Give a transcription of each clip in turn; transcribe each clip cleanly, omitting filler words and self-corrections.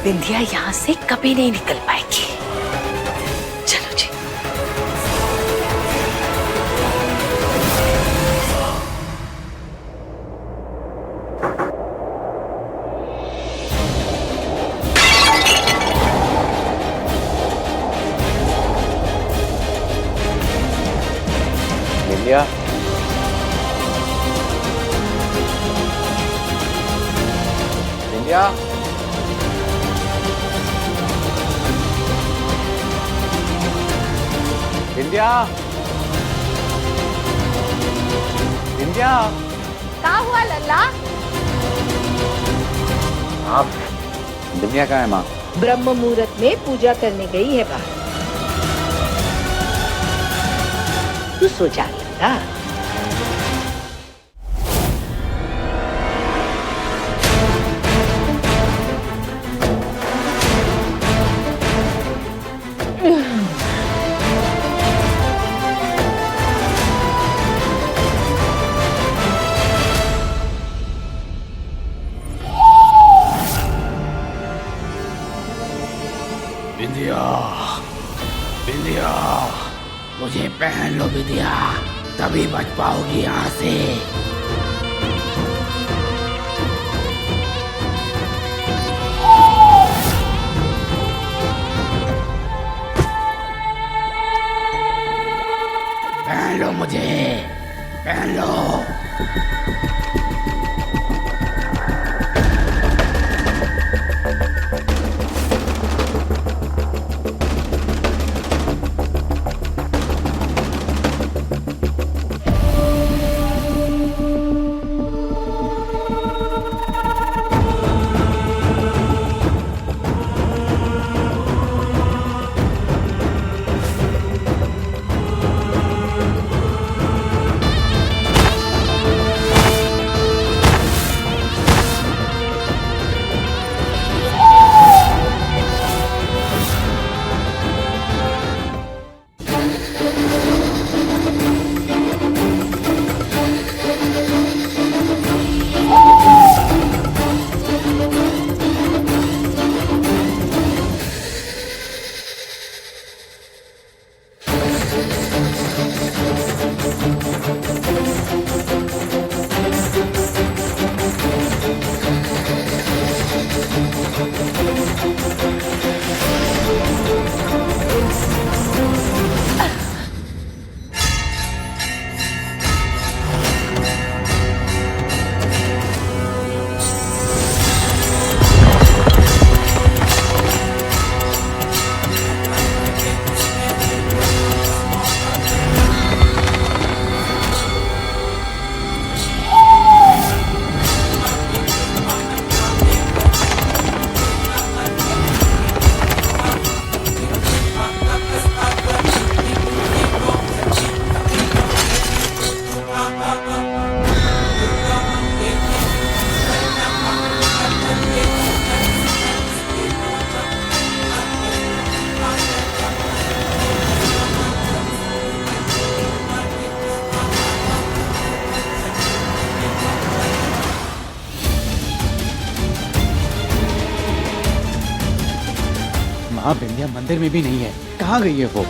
बिंदिया यहाँ से कभी नहीं निकल पाएगी। चलो जी। बिंदिया, बिंदिया, बिंदिया, बिंदिया। क्या हुआ लल्ला? आप बिंदिया कहाँ है माँ? ब्रह्म मुहूर्त में पूजा करने गई है बाहर। तू सो जा लल्ला। बिंदिया, बिंदिया, मुझे पहन लो बिंदिया, तभी बच पाओगी यहाँ से। पहन लो मुझे, पहन लो। माँ, बिंदिया मंदिर में भी नहीं है। कहाँ गई है वो?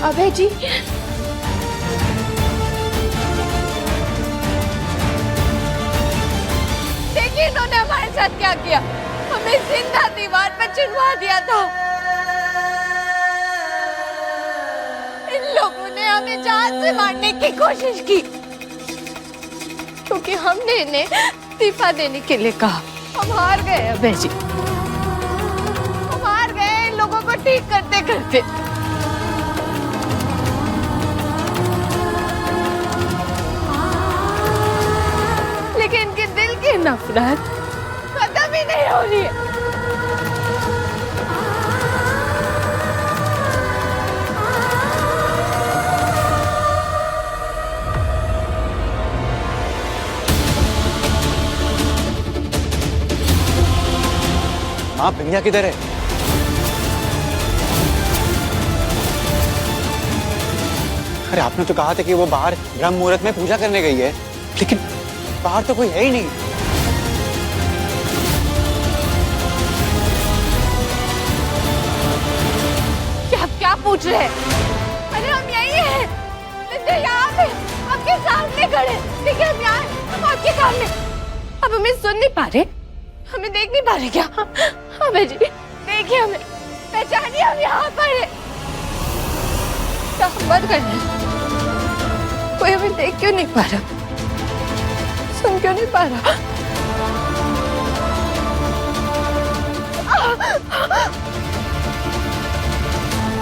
अभय जी, देखिए इन्होंने हमारे साथ क्या किया। हमें जिंदा दीवार पर चुनवा दिया था। इन लोगों ने हमें जान से मारने की कोशिश की, क्योंकि हमने इन्हें इस्तीफा देने के लिए कहा। हम हार गए अभय जी, हम हार गए इन लोगों को ठीक करते करते। लेकिन इनके दिल की नफरत खत्म ही नहीं हो रही है। माँ, बिंदिया किधर है? अरे आपने तो कहा था कि वो बाहर ब्रह्म मुहूर्त में पूजा करने गई है, लेकिन बाहर तो कोई है ही नहीं। क्या पूछ रहे हैं? अरे हम यही हैं, विंध्या यहाँ पे आपके सामने खड़े। देखिए हम यहाँ हैं, हम आपके सामने। अब हमें सुन नहीं पा रहे, हमें देख नहीं पा रहे क्या? अबे जी देखिए, हमें पहचानिए, हम यहाँ पर हैं। क्या हम बंद कर रहे हैं? कोई हमें देख क्यों नहीं पा रहा, सुन क्यों नहीं पा रहा?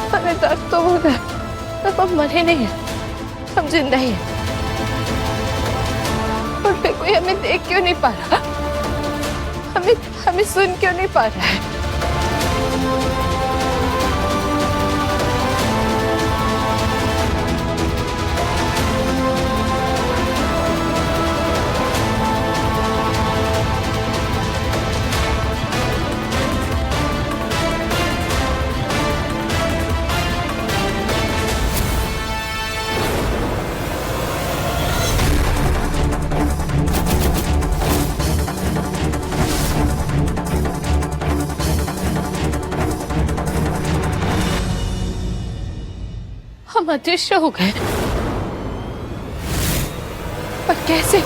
हमें दर्द तो हो रहा है, तब हम मरे नहीं हैं, हम जिंदा ही हैं। और फिर कोई हमें देख क्यों नहीं पा रहा, हमें सुन क्यों नहीं पा रहा है? हम अदृश्य हो गए, पर कैसे?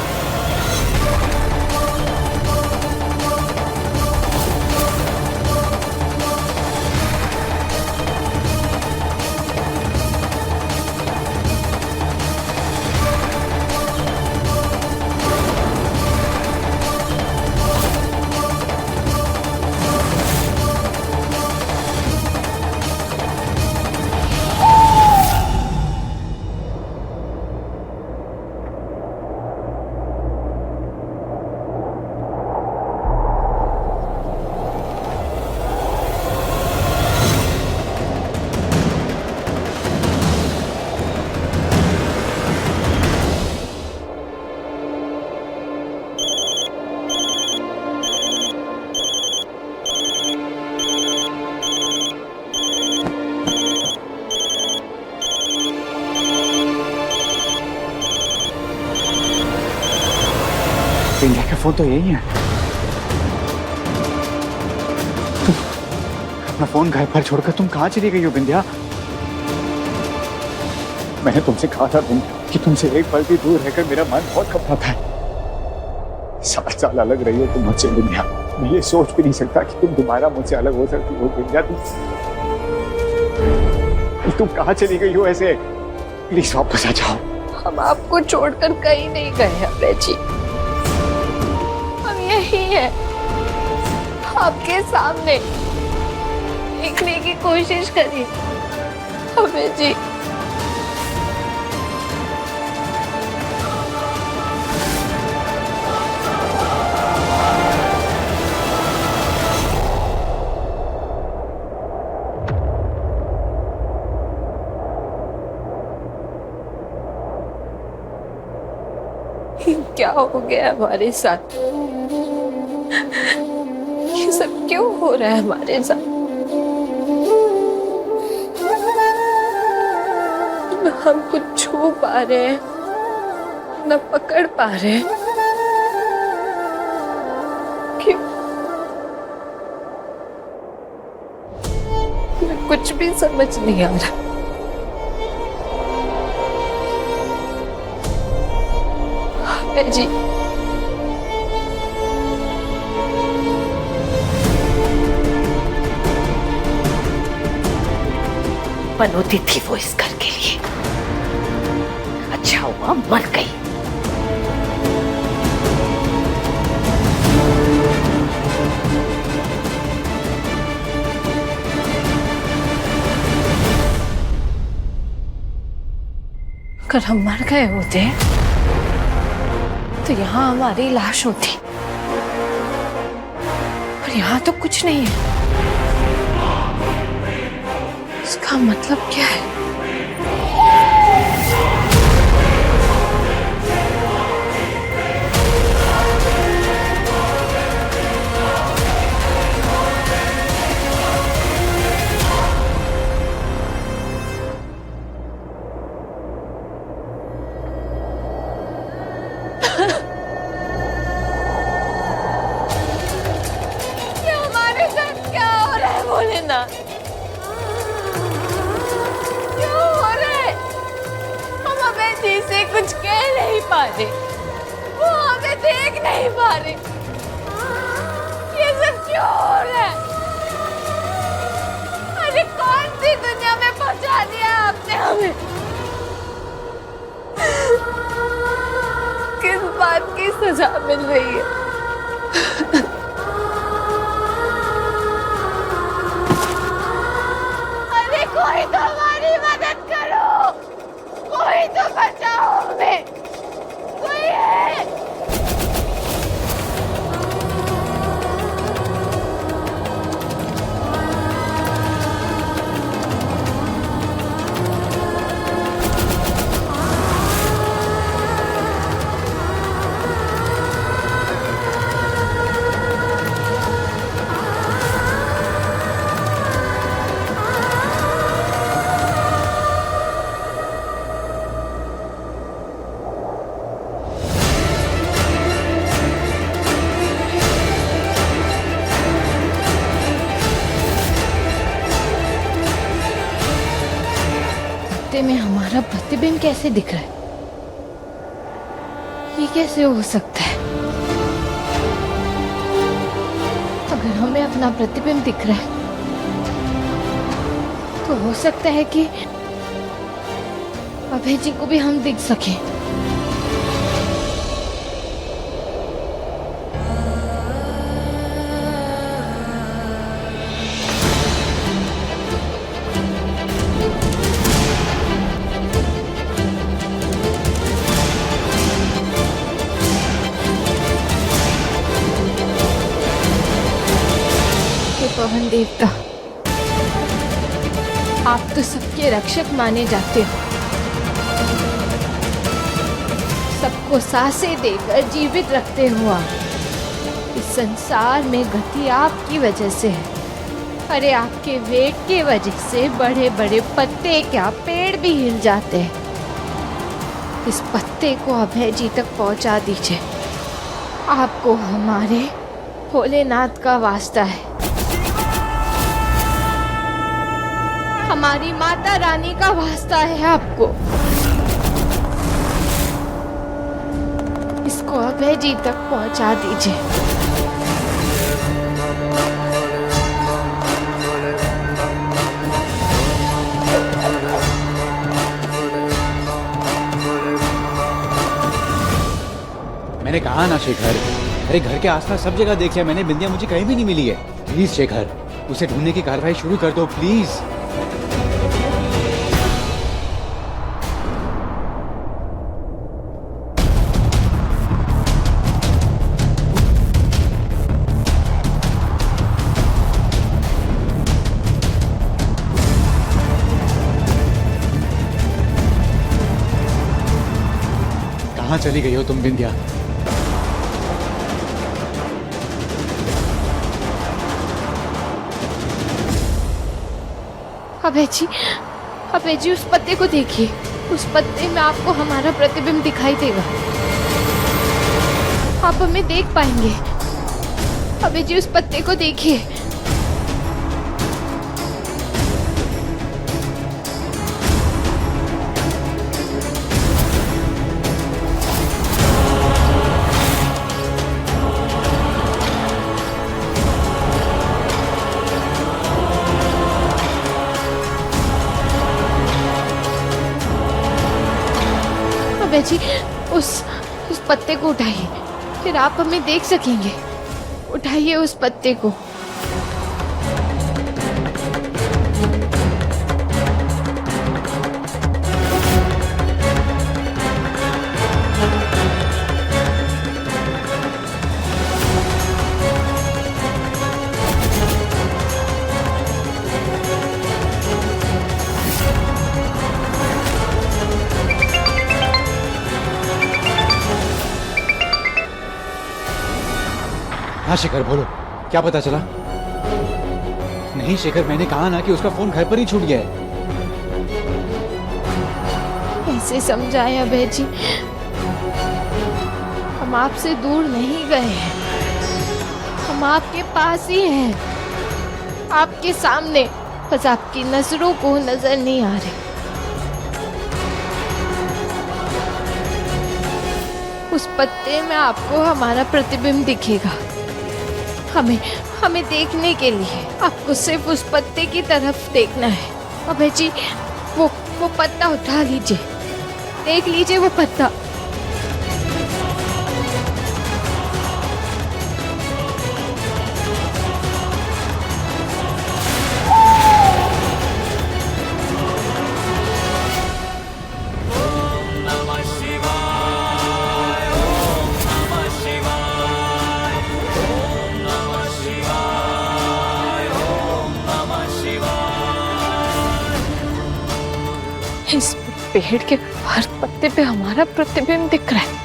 विंध्या का फोन तो यही है। तुम अपना फोन घर पर छोड़कर तुम कहाँ चली गई हो विंध्या? मैंने तुमसे कहा था विंध्या कि तुमसे एक पल भी दूर रहकर मेरा मन बहुत घबराता है। 7 साल अलग रही हो तुम मुझसे विंध्या, मैं ये सोच भी नहीं सकता कि तुम दोबारा मुझसे अलग हो सकती हो विंध्या। तुम कहाँ चली गई हो ऐसे? प्लीज वापस आ जाओ। हम आपको छोड़कर कहीं नहीं गए अबे जी, हम यही हैं, आपके सामने। देखने की कोशिश करिए अबे जी। क्या हो गया हमारे साथ? ये सब क्यों हो रहा है हमारे साथ? न हम कुछ छू पा रहे हैं, न पकड़ पा रहे हैं। क्यों? मैं कुछ भी समझ नहीं आ रहा। जी बनोती थी वो इस घर के लिए, अच्छा हुआ मर गई। अगर हम मर गए होते तो यहाँ हमारी लाश होती, और यहाँ तो कुछ नहीं है। इसका मतलब क्या है? ना। क्यों हो रहा है? हम अभय जी से कुछ कह नहीं पा रहे, वो हमें देख नहीं पा रहे। ये सब क्यों हो रहा है? अरे कौन सी दुनिया में पहुंचा दिया आपने हमें? किस बात की सजा मिल रही है? अरे कोई तो हमारी मदद करो, कोई तो बचाओ हमें, कोई है? में हमारा प्रतिबिंब कैसे दिख रहा है? ये कैसे हो सकता है? अगर हमें अपना प्रतिबिंब दिख रहा है तो हो सकता है कि अभय जी को भी हम दिख सके। पवन देवता, आप तो सबके रक्षक माने जाते हो। सबको सांसें देकर जीवित रखते हो आप। इस संसार में गति आपकी वजह से है। अरे आपके वेग के वजह से बड़े बड़े पत्ते क्या पेड़ भी हिल जाते हैं। इस पत्ते को अभय जी तक पहुंचा दीजिए। आपको हमारे भोलेनाथ का वास्ता है, हमारी माता रानी का वास्ता है आपको। इसको अभय जी तक पहुंचा दीजिए। मैंने कहा ना शेखर, अरे घर के आसपास सब जगह देख लिया मैंने, बिंदिया मुझे कहीं भी नहीं मिली है। प्लीज शेखर, उसे ढूंढने की कार्रवाई शुरू कर दो प्लीज। कहाँ चली गई हो तुम बिंदिया? अभय जी उस पत्ते को देखिए। उस पत्ते में आपको हमारा प्रतिबिंब दिखाई देगा। आप हमें देख पाएंगे। अभय जी उस पत्ते को देखिए। अभय जी उस पत्ते को उठाइए, फिर आप हमें देख सकेंगे। उठाइए उस पत्ते को। हाँ शेखर बोलो, क्या पता चला? नहीं शेखर, मैंने कहा ना कि उसका फोन घर पर ही छूट गया है। कैसे समझाएं अभय जी, हम आपसे दूर नहीं गए हैं, हम आपके पास ही हैं। आपके सामने, बस आपकी नजरों को नजर नहीं आ रहे। उस पत्ते में आपको हमारा प्रतिबिंब दिखेगा। हमें देखने के लिए आपको सिर्फ उस पत्ते की तरफ देखना है। अभय जी, वो पत्ता उठा लीजिए, देख लीजिए वो पत्ता। इस पेड़ के हर पत्ते पे हमारा प्रतिबिंब दिख रहा है।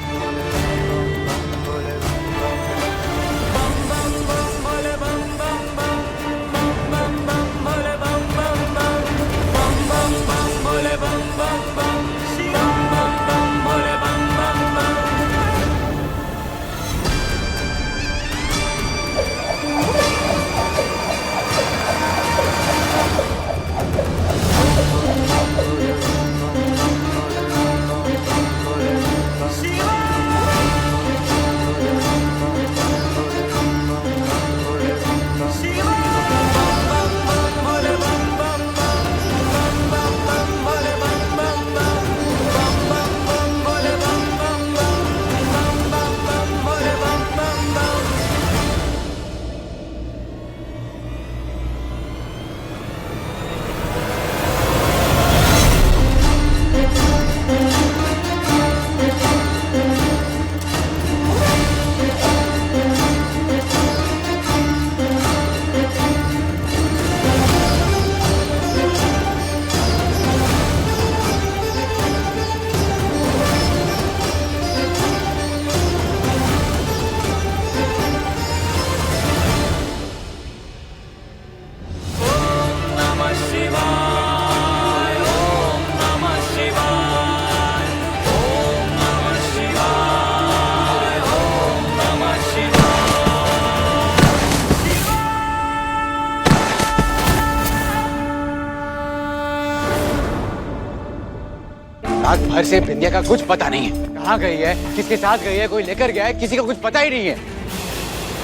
रात भर से बिंदिया का कुछ पता नहीं है। कहाँ गई है, किसके साथ गई है, कोई लेकर गया है, किसी का कुछ पता ही नहीं है।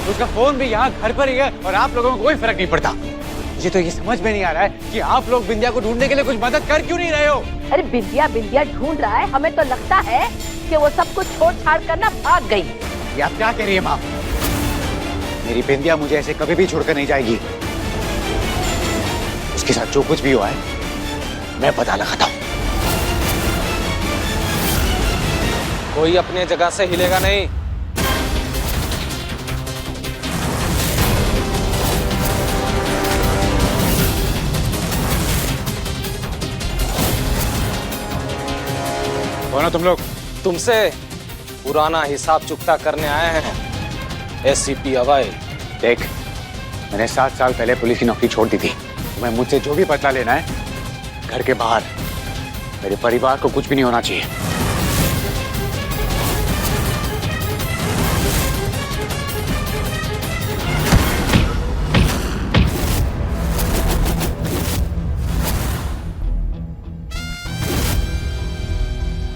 उसका फोन भी यहाँ घर पर ही है और आप लोगों को कोई फर्क नहीं पड़ता। मुझे तो ये समझ में नहीं आ रहा है कि आप लोग बिंदिया को ढूंढने के लिए कुछ मदद कर क्यों नहीं रहे हो। अरे बिंदिया ढूंढ रहा है, हमें तो लगता है कि वो सब कुछ छोड़ छाड़ कर ना भाग गई। ये आप क्या कह रही है माँ? मेरी बिंदिया मुझे ऐसे कभी भी छोड़कर नहीं जाएगी। उसके साथ जो कुछ भी हुआ है मैं पता लगाता हूँ। कोई अपने जगह से हिलेगा नहीं। कौन हो तुम लोग? तुमसे पुराना हिसाब चुकता करने आए हैं एससीपी अभय। देख, मैंने 7 साल पहले पुलिस की नौकरी छोड़ दी थी। तुम्हें मुझसे जो भी बदला लेना है घर के बाहर, मेरे परिवार को कुछ भी नहीं होना चाहिए।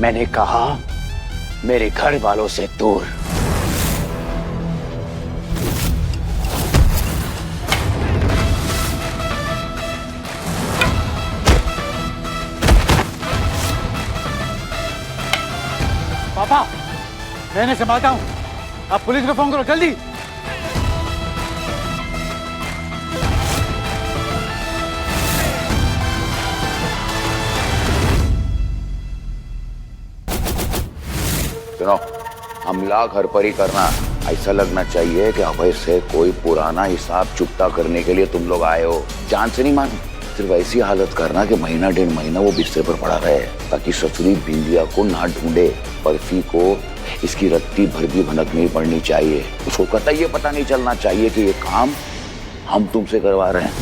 मैंने कहा मेरे घर वालों से दूर। पापा, मैंने संभालता हूं, आप पुलिस को फोन करो जल्दी। सुनो, हमला घर पर ही करना। ऐसा लगना चाहिए कि अभय से कोई पुराना हिसाब चुकता करने के लिए तुम लोग आए हो। जान से नहीं मानो, सिर्फ ऐसी हालत करना कि महीना 1.5 महीना वो बिस्तर पर पड़ा रहे, ताकि ससुरी बिंदिया को ना ढूंढे। बर्फी को इसकी रत्ती भर भी भनक नहीं पड़नी चाहिए। उसको कतई ये पता नहीं चलना चाहिए कि ये काम हम तुमसे करवा रहे हैं।